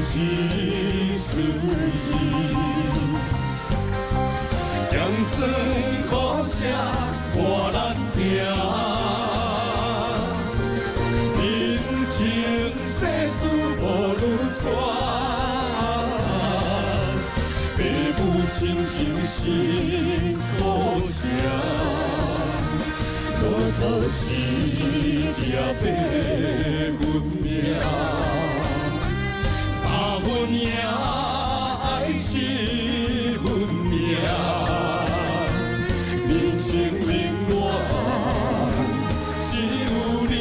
是水，咸酸苦涩看咱行，人情世事无愈stra父母亲情辛苦吃，路途是掠爬阮命，三分命爱七分命，人情冷暖只有你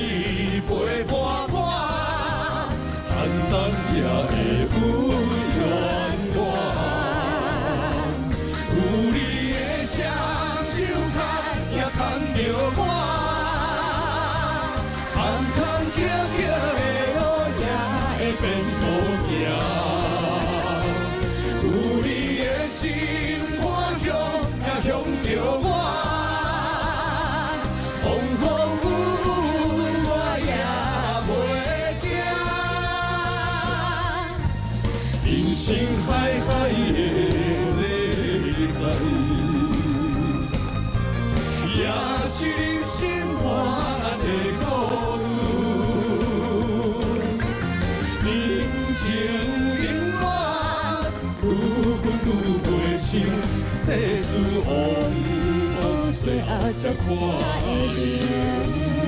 陪伴我，单单也会有缘我。有你的双手牵，也牵着我，坎坎坷坷的路也会变好行。有你的心肝向，也向着我，风风雨雨我也袂惊。人生海海的世界。也是人生换的故事，人情冷暖，愈分愈袂清，世事往往最后才看会明。